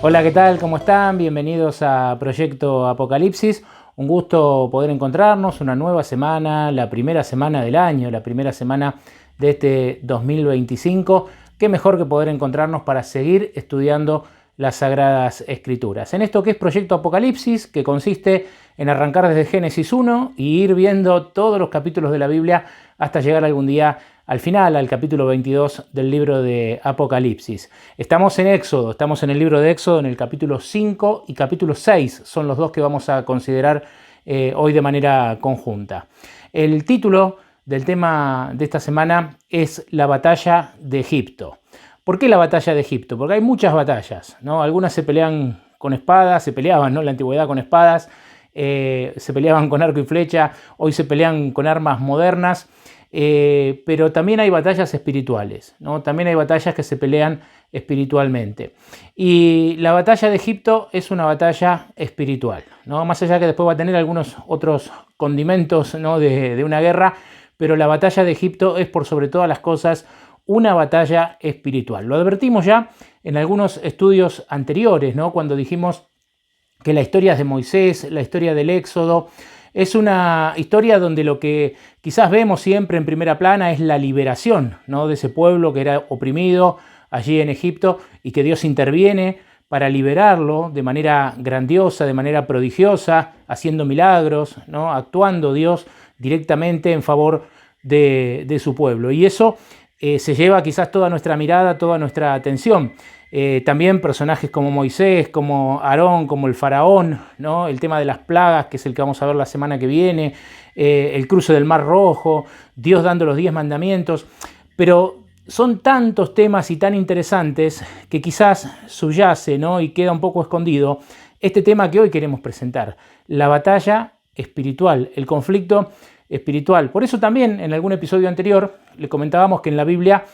Hola, ¿qué tal? ¿Cómo están? Bienvenidos a Proyecto Apocalipsis. Un gusto poder encontrarnos, una nueva semana, la primera semana del año, la primera semana de este 2025. Qué mejor que poder encontrarnos para seguir estudiando las Sagradas Escrituras. En esto que es Proyecto Apocalipsis, que consiste en arrancar desde Génesis 1 y ir viendo todos los capítulos de la Biblia hasta llegar algún día al final, al capítulo 22 del libro de Apocalipsis. Estamos en Éxodo, estamos en el libro de Éxodo, en el capítulo 5 y capítulo 6. Son los dos que vamos a considerar hoy de manera conjunta. El título del tema de esta semana es la batalla de Egipto. ¿Por qué la batalla de Egipto? Porque hay muchas batallas, ¿no? Algunas se pelean con espadas, se peleaban, ¿no?, en la antigüedad con espadas, se peleaban con arco y flecha, hoy se pelean con armas modernas. Pero también hay batallas espirituales, ¿no? También hay batallas que se pelean espiritualmente. Y la batalla de Egipto es una batalla espiritual, ¿no? Más allá que después va a tener algunos otros condimentos, ¿no?, de una guerra, pero la batalla de Egipto es por sobre todas las cosas una batalla espiritual. Lo advertimos ya en algunos estudios anteriores, ¿no?, cuando dijimos que la historia de Moisés, la historia del Éxodo, es una historia donde lo que quizás vemos siempre en primera plana es la liberación, ¿no?, de ese pueblo que era oprimido allí en Egipto y que Dios interviene para liberarlo de manera grandiosa, de manera prodigiosa, haciendo milagros, ¿no?, actuando Dios directamente en favor de su pueblo. Y eso se lleva quizás toda nuestra mirada, toda nuestra atención. También personajes como Moisés, como Aarón, como el faraón, ¿no?, el tema de las plagas, que es el que vamos a ver la semana que viene, el cruce del Mar Rojo, Dios dando los 10 mandamientos, pero son tantos temas y tan interesantes que quizás subyace, ¿no?, y queda un poco escondido este tema que hoy queremos presentar, la batalla espiritual, el conflicto espiritual. Por eso también en algún episodio anterior le comentábamos que en la Biblia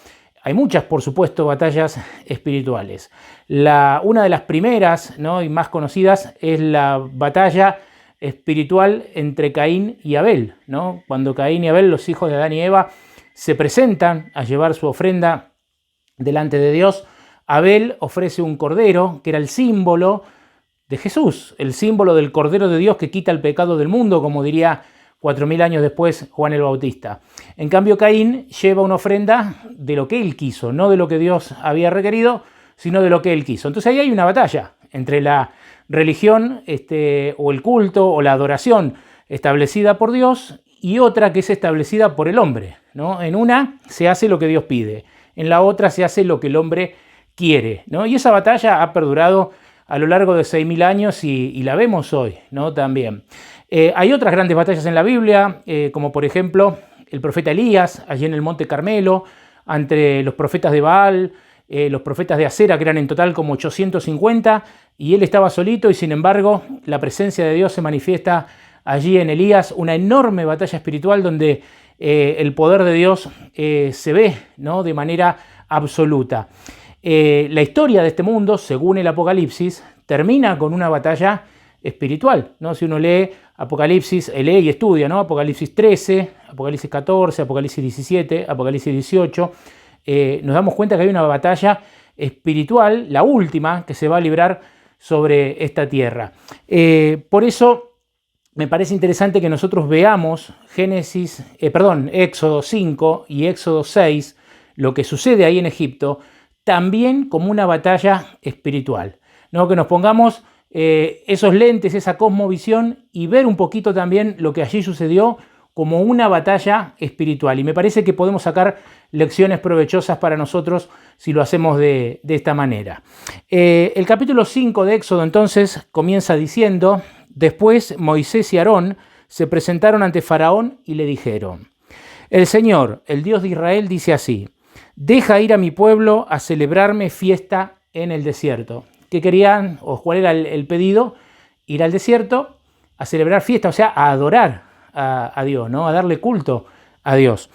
hay muchas, por supuesto, batallas espirituales. Una de las primeras, ¿no?, y más conocidas es la batalla espiritual entre Caín y Abel, ¿no? Cuando Caín y Abel, los hijos de Adán y Eva, se presentan a llevar su ofrenda delante de Dios. Abel ofrece un cordero, que era el símbolo de Jesús, el símbolo del Cordero de Dios que quita el pecado del mundo, como diría 4000 años después Juan el Bautista. En cambio, Caín lleva una ofrenda de lo que él quiso, no de lo que Dios había requerido, sino de lo que él quiso. Entonces ahí hay una batalla entre la religión o el culto o la adoración establecida por Dios y otra que es establecida por el hombre, ¿no? En una se hace lo que Dios pide, en la otra se hace lo que el hombre quiere, ¿no? Y esa batalla ha perdurado a lo largo de 6000 años y la vemos hoy, ¿no?, también. Hay otras grandes batallas en la Biblia, como por ejemplo el profeta Elías, allí en el Monte Carmelo, entre los profetas de Baal, los profetas de Acera, que eran en total como 850, y él estaba solito y sin embargo la presencia de Dios se manifiesta allí en Elías, una enorme batalla espiritual donde el poder de Dios se ve, ¿no?, de manera absoluta. La historia de este mundo, según el Apocalipsis, termina con una batalla espiritual, ¿no? Si uno lee Apocalipsis, lee y estudia, ¿no?, Apocalipsis 13, Apocalipsis 14, Apocalipsis 17, Apocalipsis 18, nos damos cuenta que hay una batalla espiritual, la última, que se va a librar sobre esta tierra. Por eso me parece interesante que nosotros veamos Éxodo 5 y Éxodo 6, lo que sucede ahí en Egipto, también como una batalla espiritual, ¿no? Que nos pongamos esos lentes, esa cosmovisión y ver un poquito también lo que allí sucedió como una batalla espiritual. Y me parece que podemos sacar lecciones provechosas para nosotros si lo hacemos de esta manera. El capítulo 5 de Éxodo entonces comienza diciendo: después Moisés y Aarón se presentaron ante Faraón y le dijeron: el Señor, el Dios de Israel, dice así: deja ir a mi pueblo a celebrarme fiesta en el desierto. ¿Qué querían o cuál era el pedido? Ir al desierto a celebrar fiesta, o sea, a adorar a Dios, ¿no?, a darle culto a Dios.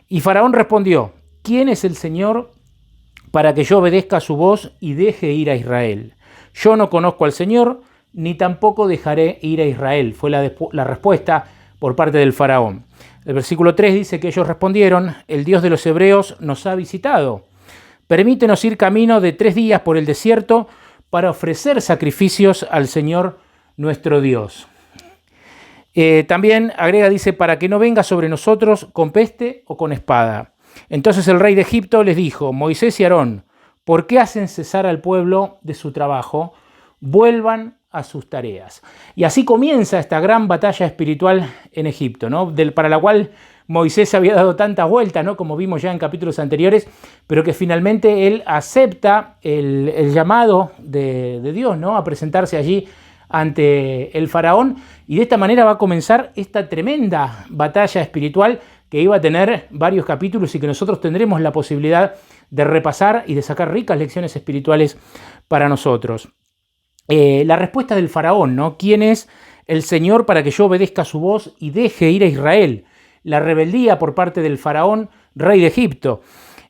Y Faraón respondió: ¿quién es el Señor para que yo obedezca su voz y deje ir a Israel? Yo no conozco al Señor, ni tampoco dejaré ir a Israel. Fue la respuesta por parte del Faraón. El versículo 3 dice que ellos respondieron: el Dios de los hebreos nos ha visitado. Permítenos ir camino de 3 días por el desierto para ofrecer sacrificios al Señor nuestro Dios. También agrega, dice, para que no venga sobre nosotros con peste o con espada. Entonces el rey de Egipto les dijo, Moisés y Aarón, ¿por qué hacen cesar al pueblo de su trabajo? Vuelvan a sus tareas. Y así comienza esta gran batalla espiritual en Egipto, ¿no? Para la cual Moisés había dado tantas vueltas, ¿no? Como vimos ya en capítulos anteriores, pero que finalmente él acepta el llamado de Dios, ¿no? A presentarse allí ante el faraón, y de esta manera va a comenzar esta tremenda batalla espiritual que iba a tener varios capítulos y que nosotros tendremos la posibilidad de repasar y de sacar ricas lecciones espirituales para nosotros. La respuesta del faraón, ¿no? ¿Quién es el Señor para que yo obedezca su voz y deje ir a Israel? La rebeldía por parte del faraón, rey de Egipto.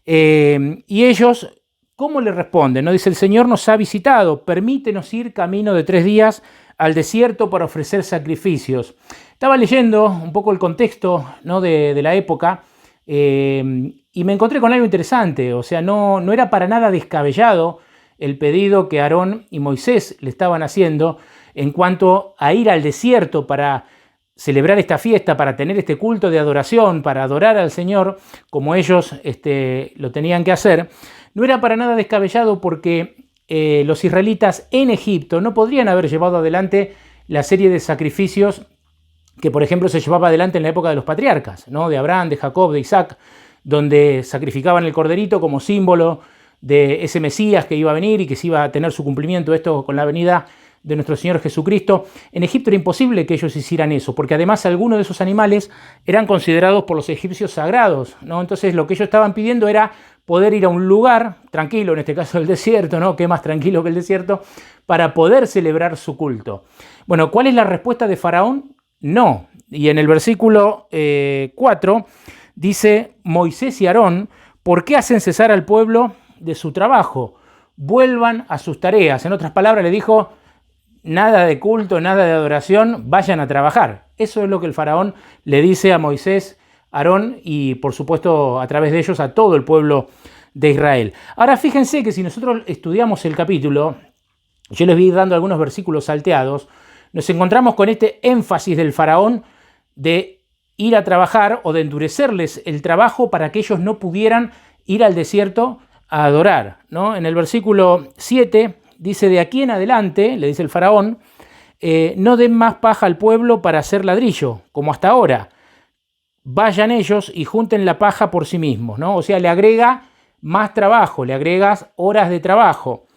Y ellos, ¿cómo le responden? ¿No? Dice, el Señor nos ha visitado, permítenos ir camino de 3 días al desierto para ofrecer sacrificios. Estaba leyendo un poco el contexto, ¿no? de la época y me encontré con algo interesante. O sea, no era para nada descabellado el pedido que Aarón y Moisés le estaban haciendo en cuanto a ir al desierto para celebrar esta fiesta, para tener este culto de adoración, para adorar al Señor como ellos lo tenían que hacer. No era para nada descabellado porque los israelitas en Egipto no podrían haber llevado adelante la serie de sacrificios que, por ejemplo, se llevaba adelante en la época de los patriarcas, ¿no? De Abraham, de Jacob, de Isaac, donde sacrificaban el corderito como símbolo de ese Mesías que iba a venir y que se iba a tener su cumplimiento, esto con la venida de nuestro Señor Jesucristo. En Egipto era imposible que ellos hicieran eso, porque además algunos de esos animales eran considerados por los egipcios sagrados, ¿no? Entonces lo que ellos estaban pidiendo era poder ir a un lugar tranquilo, en este caso el desierto, ¿no? Qué más tranquilo que el desierto, para poder celebrar su culto. Bueno, ¿cuál es la respuesta de Faraón? No. Y en el versículo 4 dice, Moisés y Aarón, ¿por qué hacen cesar al pueblo de su trabajo? Vuelvan a sus tareas. En otras palabras, le dijo, nada de culto, nada de adoración, vayan a trabajar. Eso es lo que el faraón le dice a Moisés, Aarón y, por supuesto, a través de ellos a todo el pueblo de Israel. Ahora, fíjense que si nosotros estudiamos el capítulo, yo les voy dando algunos versículos salteados, nos encontramos con este énfasis del faraón de ir a trabajar o de endurecerles el trabajo para que ellos no pudieran ir al desierto a adorar, ¿no? En el versículo 7 dice, de aquí en adelante, le dice el faraón, no den más paja al pueblo para hacer ladrillo, como hasta ahora. Vayan ellos y junten la paja por sí mismos, ¿no? O sea, le agrega más trabajo, le agregas horas de trabajo.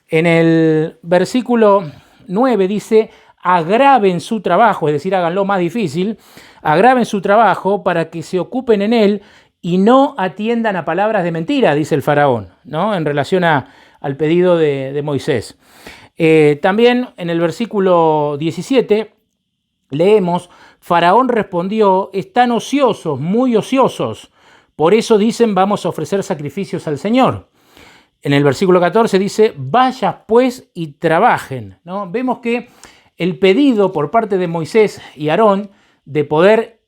En el versículo 9 dice, agraven su trabajo, es decir, háganlo más difícil, agraven su trabajo para que se ocupen en él y no atiendan a palabras de mentira, dice el faraón, ¿no? En relación al pedido de Moisés. También en el versículo 17 leemos, Faraón respondió, están ociosos, muy ociosos, por eso dicen vamos a ofrecer sacrificios al Señor. En el versículo 14 dice, vaya pues y trabajen, ¿no? Vemos que el pedido por parte de Moisés y Aarón de poder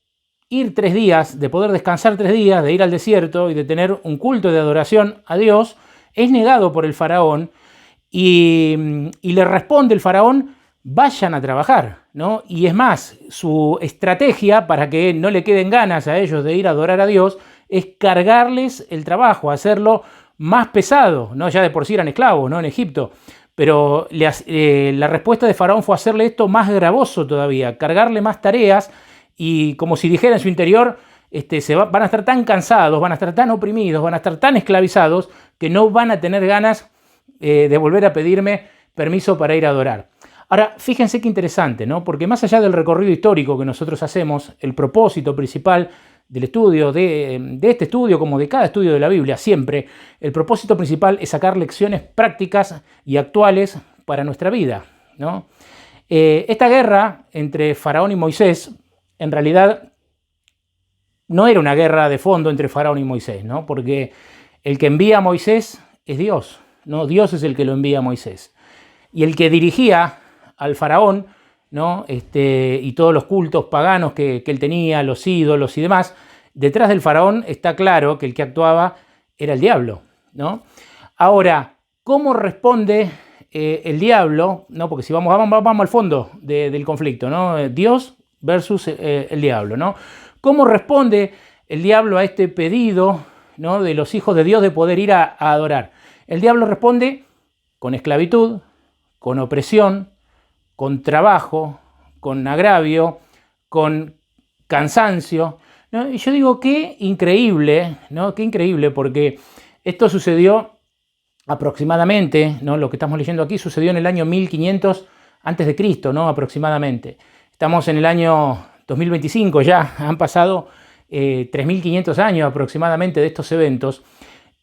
ir 3 días, de poder descansar 3 días, de ir al desierto y de tener un culto de adoración a Dios, es negado por el faraón y le responde el faraón, vayan a trabajar, ¿no? Y es más, su estrategia para que no le queden ganas a ellos de ir a adorar a Dios es cargarles el trabajo, hacerlo más pesado, ¿no? Ya de por sí eran esclavos, ¿no? En Egipto, pero la respuesta de Faraón fue hacerle esto más gravoso todavía, cargarle más tareas y como si dijera en su interior, van a estar tan cansados, van a estar tan oprimidos, van a estar tan esclavizados que no van a tener ganas de volver a pedirme permiso para ir a adorar. Ahora, fíjense qué interesante, ¿no? Porque más allá del recorrido histórico que nosotros hacemos, el propósito principal del estudio, de este estudio, como de cada estudio de la Biblia, siempre, el propósito principal es sacar lecciones prácticas y actuales para nuestra vida, ¿no? Esta guerra entre Faraón y Moisés, en realidad, no era una guerra de fondo entre Faraón y Moisés, ¿no? Porque el que envía a Moisés es Dios, ¿no? Dios es el que lo envía a Moisés. Y el que dirigía al faraón, ¿no? Y todos los cultos paganos que él tenía, los ídolos y demás, detrás del faraón está claro que el que actuaba era el diablo, ¿no? Ahora, ¿cómo responde el diablo, ¿no? Porque si vamos al fondo del conflicto, ¿no? Dios versus el diablo, ¿no? ¿Cómo responde el diablo a este pedido, ¿no? De los hijos de Dios de poder ir a adorar? El diablo responde con esclavitud, con opresión, con trabajo, con agravio, con cansancio, ¿no? Y yo digo, qué increíble, ¿no? Qué increíble, porque esto sucedió aproximadamente, ¿no? Lo que estamos leyendo aquí sucedió en el año 1500 antes de Cristo, ¿no? Aproximadamente. Estamos en el año 2025 ya, han pasado 3500 años aproximadamente de estos eventos,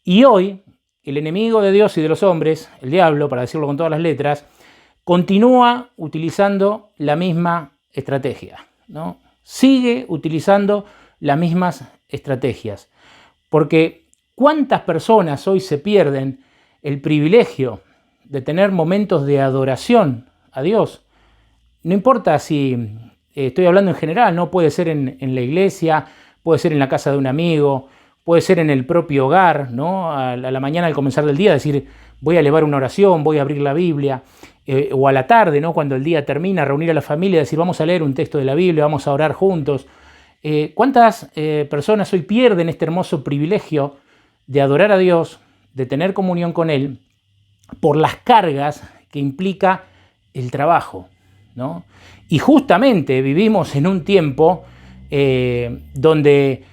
y hoy el enemigo de Dios y de los hombres, el diablo, para decirlo con todas las letras, continúa utilizando la misma estrategia, ¿no? Sigue utilizando las mismas estrategias. Porque ¿cuántas personas hoy se pierden el privilegio de tener momentos de adoración a Dios? No importa si estoy hablando en general, ¿no? Puede ser en la iglesia, puede ser en la casa de un amigo, puede ser en el propio hogar, ¿no? A la mañana al comenzar del día decir, voy a elevar una oración, voy a abrir la Biblia, o a la tarde, ¿no? Cuando el día termina, reunir a la familia, decir, vamos a leer un texto de la Biblia, vamos a orar juntos. ¿Cuántas personas hoy pierden este hermoso privilegio de adorar a Dios, de tener comunión con Él, por las cargas que implica el trabajo, ¿no? Y justamente vivimos en un tiempo donde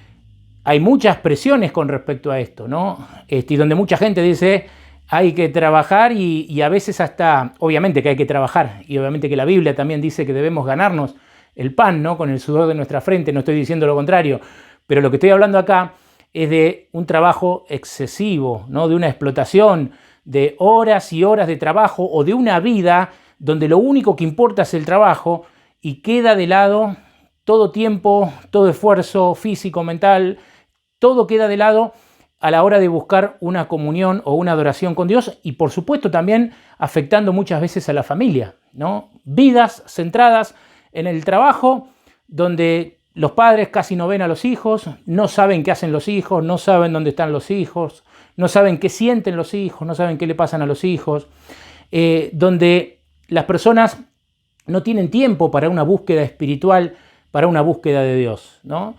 hay muchas presiones con respecto a esto, ¿no? Y donde mucha gente dice, hay que trabajar y a veces hasta, obviamente que hay que trabajar, y obviamente que la Biblia también dice que debemos ganarnos el pan, ¿no? Con el sudor de nuestra frente, no estoy diciendo lo contrario, pero lo que estoy hablando acá es de un trabajo excesivo, ¿no? De una explotación de horas y horas de trabajo, o de una vida donde lo único que importa es el trabajo y queda de lado todo tiempo, todo esfuerzo físico, mental, todo queda de lado a la hora de buscar una comunión o una adoración con Dios, y por supuesto también afectando muchas veces a la familia, ¿no? Vidas centradas en el trabajo, donde los padres casi no ven a los hijos, no saben qué hacen los hijos, no saben dónde están los hijos, no saben qué sienten los hijos, no saben qué le pasan a los hijos, donde las personas no tienen tiempo para una búsqueda espiritual, para una búsqueda de Dios, ¿no?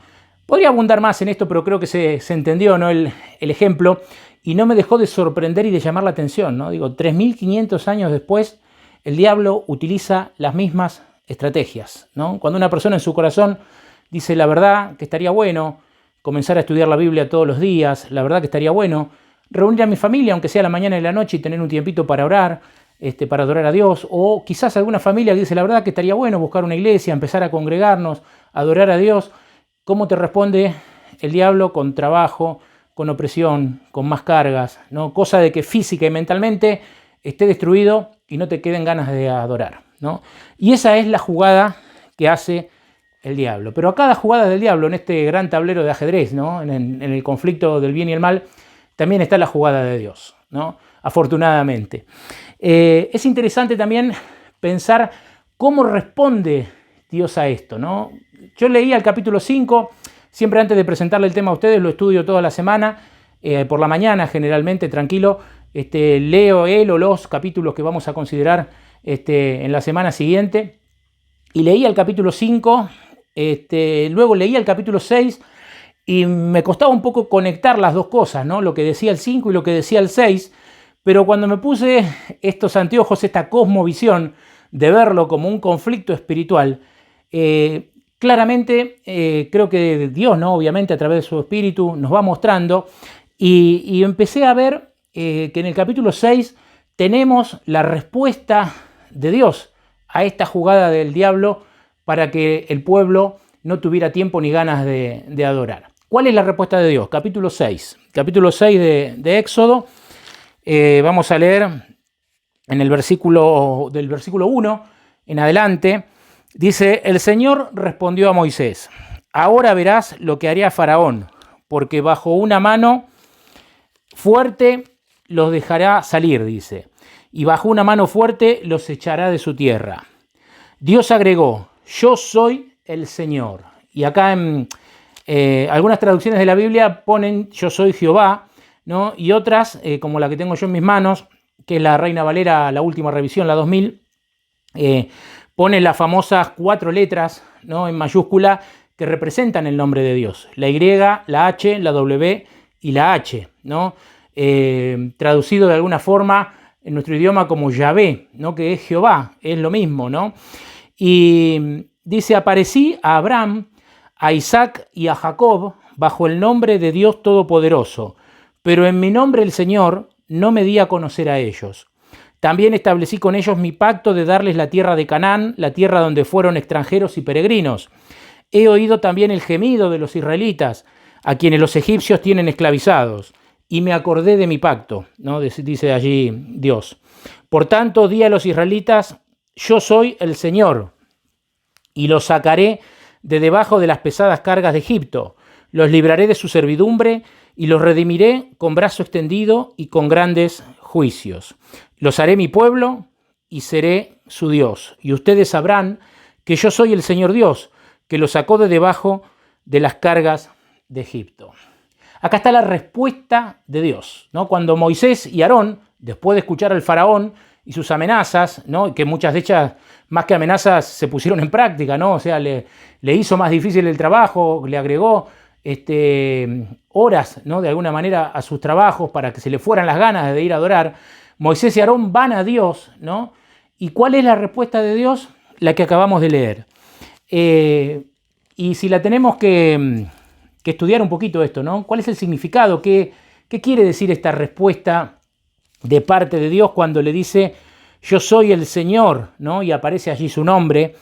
Podría abundar más en esto, pero creo que se entendió, ¿no? el ejemplo, y no me dejó de sorprender y de llamar la atención, ¿no? Digo, 3500 años después, el diablo utiliza las mismas estrategias, ¿no? Cuando una persona en su corazón dice, la verdad que estaría bueno comenzar a estudiar la Biblia todos los días, la verdad que estaría bueno reunir a mi familia, aunque sea a la mañana y la noche, y tener un tiempito para orar, para adorar a Dios, o quizás alguna familia que dice, la verdad que estaría bueno buscar una iglesia, empezar a congregarnos, adorar a Dios. ¿Cómo te responde el diablo? Con trabajo, con opresión, con más cargas, ¿no? Cosa de que física y mentalmente esté destruido y no te queden ganas de adorar, ¿no? Y esa es la jugada que hace el diablo. Pero a cada jugada del diablo, en este gran tablero de ajedrez, ¿no? En el conflicto del bien y el mal, también está la jugada de Dios, ¿no? Afortunadamente. Es interesante también pensar cómo responde Dios a esto, ¿no? Yo leía el capítulo 5, siempre antes de presentarle el tema a ustedes, lo estudio toda la semana, por la mañana generalmente, tranquilo, leo el o los capítulos que vamos a considerar en la semana siguiente, y leía el capítulo 5, luego leía el capítulo 6, y me costaba un poco conectar las dos cosas, ¿no? Lo que decía el 5 y lo que decía el 6, pero cuando me puse estos anteojos, esta cosmovisión de verlo como un conflicto espiritual, claramente creo que Dios, ¿no? Obviamente a través de su Espíritu nos va mostrando, y empecé a ver que en el capítulo 6 tenemos la respuesta de Dios a esta jugada del diablo para que el pueblo no tuviera tiempo ni ganas de adorar. ¿Cuál es la respuesta de Dios? Capítulo 6 de Éxodo. Vamos a leer en el versículo 1 en adelante. Dice, el Señor respondió a Moisés, ahora verás lo que haré a Faraón, porque bajo una mano fuerte los dejará salir, dice, y bajo una mano fuerte los echará de su tierra. Dios agregó, yo soy el Señor. Y acá en algunas traducciones de la Biblia ponen yo soy Jehová, ¿no? Y otras, como la que tengo yo en mis manos, que es la Reina Valera, la última revisión, la 2000, pone las famosas 4 letras, ¿no?, en mayúscula que representan el nombre de Dios. La Y, la H, la W y la H, ¿no? Traducido de alguna forma en nuestro idioma como Yahvé, ¿no?, que es Jehová, es lo mismo, ¿no? Y dice, aparecí a Abraham, a Isaac y a Jacob bajo el nombre de Dios Todopoderoso, pero en mi nombre el Señor no me di a conocer a ellos. También establecí con ellos mi pacto de darles la tierra de Canaán, la tierra donde fueron extranjeros y peregrinos. He oído también el gemido de los israelitas, a quienes los egipcios tienen esclavizados, y me acordé de mi pacto, ¿no?, dice allí Dios. Por tanto, di a los israelitas, yo soy el Señor, y los sacaré de debajo de las pesadas cargas de Egipto, los libraré de su servidumbre, y los redimiré con brazo extendido y con grandes juicios. Los haré mi pueblo, y seré su Dios. Y ustedes sabrán que yo soy el Señor Dios, que los sacó de debajo de las cargas de Egipto. Acá está la respuesta de Dios, ¿no? Cuando Moisés y Aarón, después de escuchar al faraón y sus amenazas, ¿no?, que muchas de ellas, más que amenazas, se pusieron en práctica, ¿no? O sea, le hizo más difícil el trabajo, le agregó horas, ¿no?, de alguna manera a sus trabajos para que se le fueran las ganas de ir a adorar. Moisés y Aarón van a Dios, ¿no? ¿Y cuál es la respuesta de Dios? La que acabamos de leer. Y si la tenemos que estudiar un poquito esto, ¿no? ¿Cuál es el significado? ¿Qué quiere decir esta respuesta de parte de Dios cuando le dice, yo soy el Señor, ¿no? Y aparece allí su nombre,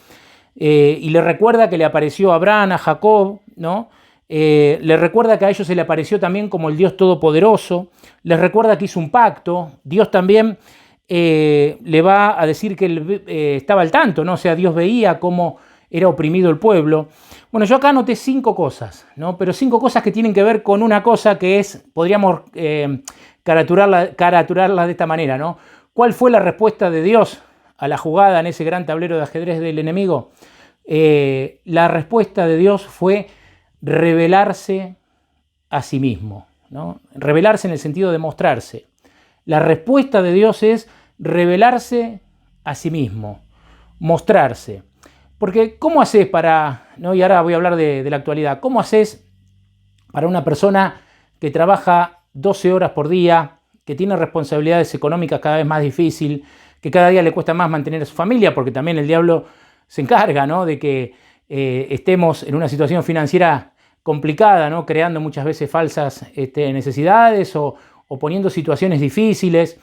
y le recuerda que le apareció a Abraham, a Jacob, ¿no? Le recuerda que a ellos se le apareció también como el Dios Todopoderoso, les recuerda que hizo un pacto. Dios también le va a decir que él estaba al tanto, ¿no? O sea, Dios veía cómo era oprimido el pueblo. Bueno, yo acá anoté 5 cosas, ¿no? Pero 5 cosas que tienen que ver con una cosa que es, podríamos caraturarla de esta manera, ¿no? ¿Cuál fue la respuesta de Dios a la jugada en ese gran tablero de ajedrez del enemigo? La respuesta de Dios fue revelarse a sí mismo, ¿no? Revelarse en el sentido de mostrarse. La respuesta de Dios es revelarse a sí mismo, mostrarse. Porque ¿cómo haces para, ¿no? Y ahora voy a hablar de la actualidad, ¿cómo haces para una persona que trabaja 12 horas por día, que tiene responsabilidades económicas cada vez más difíciles, que cada día le cuesta más mantener a su familia, porque también el diablo se encarga, ¿no?, de que estemos en una situación financiera complicada, ¿no?, creando muchas veces falsas necesidades o poniendo situaciones difíciles?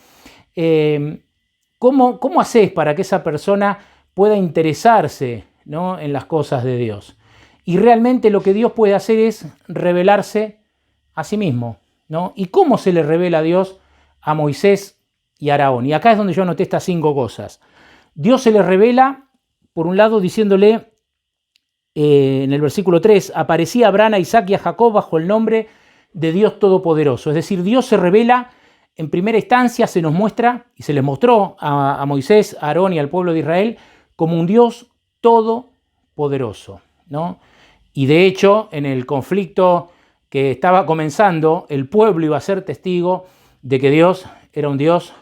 ¿Cómo haces para que esa persona pueda interesarse, ¿no?, en las cosas de Dios? Y realmente lo que Dios puede hacer es revelarse a sí mismo, ¿no? ¿Y cómo se le revela a Dios a Moisés y a Aarón? Y acá es donde yo anoté estas 5 cosas. Dios se le revela, por un lado, diciéndole en el versículo 3, aparecía a Abraham, a Isaac y a Jacob bajo el nombre de Dios Todopoderoso. Es decir, Dios se revela en primera instancia, se nos muestra y se les mostró a Moisés, a Aarón y al pueblo de Israel como un Dios todopoderoso, ¿no? Y de hecho, en el conflicto que estaba comenzando, el pueblo iba a ser testigo de que Dios era un Dios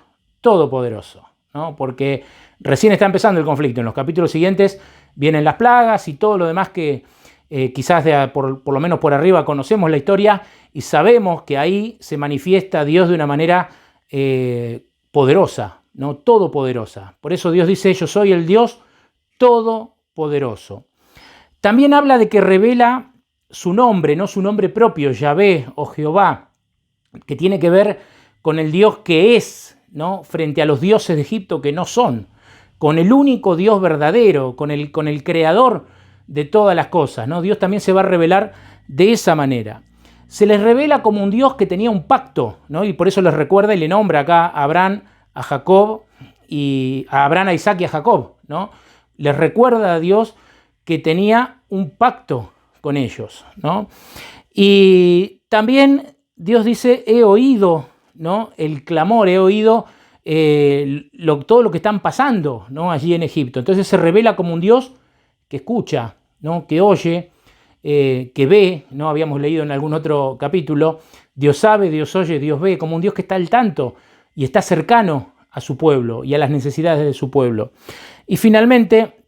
todopoderoso, ¿no? Porque recién está empezando el conflicto. En los capítulos siguientes vienen las plagas y todo lo demás que quizás por lo menos por arriba conocemos la historia y sabemos que ahí se manifiesta Dios de una manera poderosa, ¿no? Todopoderosa. Por eso Dios dice, yo soy el Dios todopoderoso. También habla de que revela su nombre, no su nombre propio, Yahvé o Jehová, que tiene que ver con el Dios que es, ¿no?, frente a los dioses de Egipto que no son, con el único Dios verdadero, con el creador de todas las cosas, ¿no? Dios también se va a revelar de esa manera. Se les revela como un Dios que tenía un pacto, ¿no? Y por eso les recuerda y le nombra acá a Abraham, a Jacob, y a Abraham, a Isaac y a Jacob, ¿no? Les recuerda a Dios que tenía un pacto con ellos, ¿no? Y también Dios dice, he oído, ¿no?, el clamor, he oído todo lo que están pasando, ¿no?, allí en Egipto. Entonces se revela como un Dios que escucha, ¿no?, que oye, que ve, ¿no? Habíamos leído en algún otro capítulo, Dios sabe, Dios oye, Dios ve, como un Dios que está al tanto y está cercano a su pueblo y a las necesidades de su pueblo. Y finalmente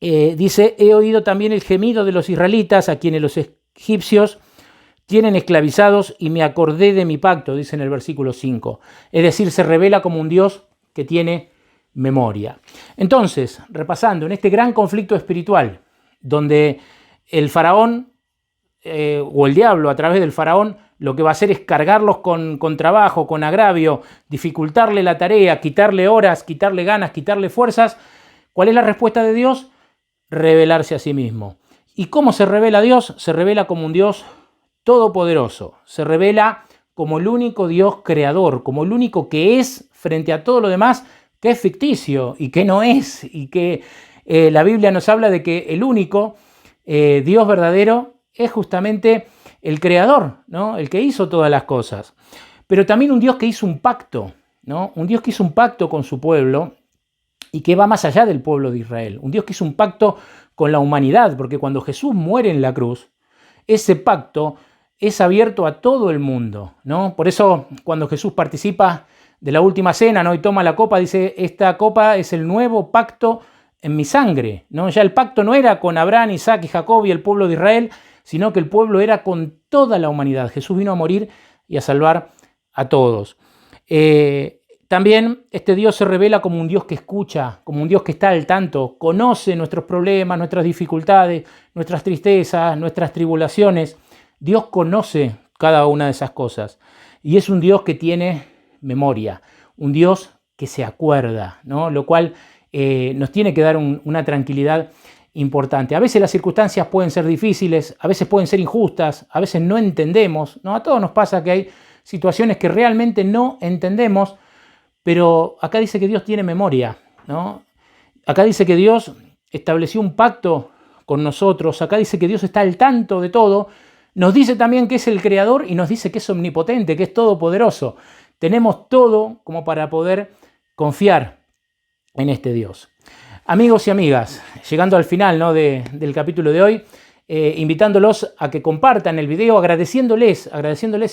dice, he oído también el gemido de los israelitas, a quienes los egipcios tienen esclavizados, y me acordé de mi pacto, dice en el versículo 5. Es decir, se revela como un Dios que tiene memoria. Entonces, repasando, en este gran conflicto espiritual, donde el faraón o el diablo a través del faraón lo que va a hacer es cargarlos con trabajo, con agravio, dificultarle la tarea, quitarle horas, quitarle ganas, quitarle fuerzas, ¿cuál es la respuesta de Dios? Revelarse a sí mismo. ¿Y cómo se revela Dios? Se revela como un Dios todopoderoso, se revela como el único Dios creador, como el único que es frente a todo lo demás que es ficticio y que no es, y que la Biblia nos habla de que el único Dios verdadero es justamente el creador, ¿no? El que hizo todas las cosas. Pero también un Dios que hizo un pacto, ¿no? Un Dios que hizo un pacto con su pueblo y que va más allá del pueblo de Israel. Un Dios que hizo un pacto con la humanidad, porque cuando Jesús muere en la cruz, ese pacto es abierto a todo el mundo, ¿no? Por eso cuando Jesús participa de la última cena, ¿no? Y toma la copa, dice, esta copa es el nuevo pacto en mi sangre, ¿no? Ya el pacto no era con Abraham, Isaac y Jacob y el pueblo de Israel, sino que el pueblo era con toda la humanidad. Jesús vino a morir y a salvar a todos. También este Dios se revela como un Dios que escucha, como un Dios que está al tanto, conoce nuestros problemas, nuestras dificultades, nuestras tristezas, nuestras tribulaciones. Dios conoce cada una de esas cosas y es un Dios que tiene memoria, un Dios que se acuerda, ¿no? Lo cual nos tiene que dar una tranquilidad importante. A veces las circunstancias pueden ser difíciles, a veces pueden ser injustas, a veces no entendemos, ¿no? A todos nos pasa que hay situaciones que realmente no entendemos, pero acá dice que Dios tiene memoria, ¿no? Acá dice que Dios estableció un pacto con nosotros, acá dice que Dios está al tanto de todo, nos dice también que es el creador y nos dice que es omnipotente, que es todopoderoso. Tenemos todo como para poder confiar en este Dios. Amigos y amigas, llegando al final, ¿no? del capítulo de hoy, invitándolos a que compartan el video, agradeciéndoles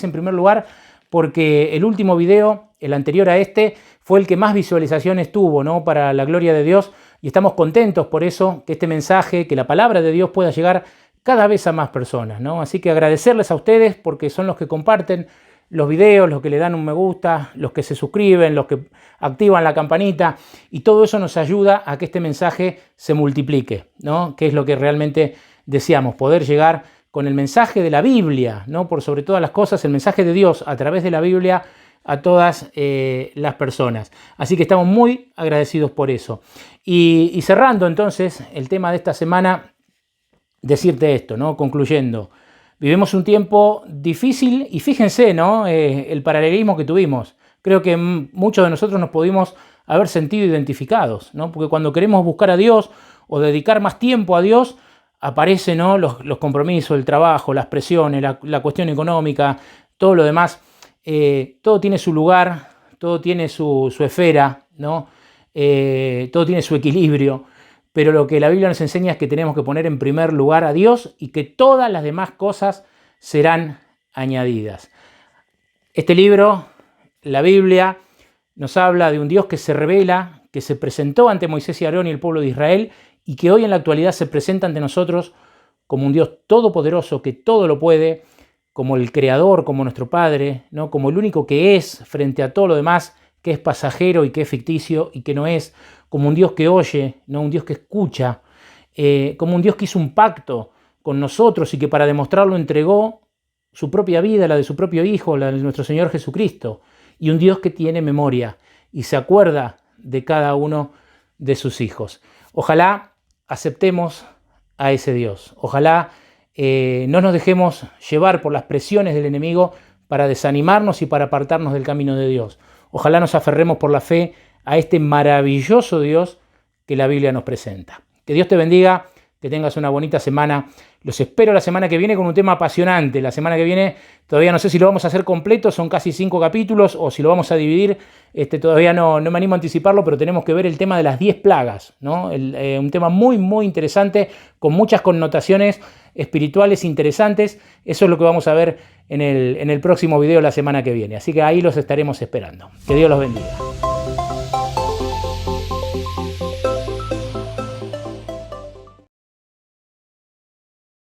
en primer lugar, porque el último video, el anterior a este, fue el que más visualizaciones tuvo, ¿no? Para la gloria de Dios, y estamos contentos por eso, que este mensaje, que la palabra de Dios pueda llegar cada vez a más personas, ¿no? Así que agradecerles a ustedes porque son los que comparten los videos, los que le dan un me gusta, los que se suscriben, los que activan la campanita, y todo eso nos ayuda a que este mensaje se multiplique, ¿no? Que es lo que realmente deseamos, poder llegar con el mensaje de la Biblia, ¿no? Por sobre todas las cosas, el mensaje de Dios a través de la Biblia a todas las personas. Así que estamos muy agradecidos por eso. Y cerrando entonces el tema de esta semana, decirte esto, ¿no? Concluyendo, vivimos un tiempo difícil y fíjense, ¿no? El paralelismo que tuvimos. Creo que muchos de nosotros nos pudimos haber sentido identificados, ¿no? Porque cuando queremos buscar a Dios o dedicar más tiempo a Dios, aparecen, ¿no? los compromisos, el trabajo, las presiones, la cuestión económica, todo lo demás. Todo tiene su lugar, todo tiene su esfera, ¿no? Todo tiene su equilibrio. Pero lo que la Biblia nos enseña es que tenemos que poner en primer lugar a Dios y que todas las demás cosas serán añadidas. Este libro, la Biblia, nos habla de un Dios que se revela, que se presentó ante Moisés y Aarón y el pueblo de Israel y que hoy en la actualidad se presenta ante nosotros como un Dios todopoderoso que todo lo puede, como el Creador, como nuestro Padre, ¿no? Como el único que es frente a todo lo demás, que es pasajero y que es ficticio y que no es, como un Dios que oye, ¿no? Un Dios que escucha, como un Dios que hizo un pacto con nosotros y que para demostrarlo entregó su propia vida, la de su propio Hijo, la de nuestro Señor Jesucristo, y un Dios que tiene memoria y se acuerda de cada uno de sus hijos. Ojalá aceptemos a ese Dios, ojalá no nos dejemos llevar por las presiones del enemigo para desanimarnos y para apartarnos del camino de Dios. Ojalá nos aferremos por la fe a este maravilloso Dios que la Biblia nos presenta. Que Dios te bendiga, que tengas una bonita semana. Los espero la semana que viene con un tema apasionante. La semana que viene todavía no sé si lo vamos a hacer completo, son casi 5 capítulos, o si lo vamos a dividir. Todavía no me animo a anticiparlo, pero tenemos que ver el tema de las 10 plagas, ¿no? Un tema muy, muy interesante, con muchas connotaciones espirituales interesantes. Eso es lo que vamos a ver en el próximo video la semana que viene. Así que ahí los estaremos esperando. Que Dios los bendiga.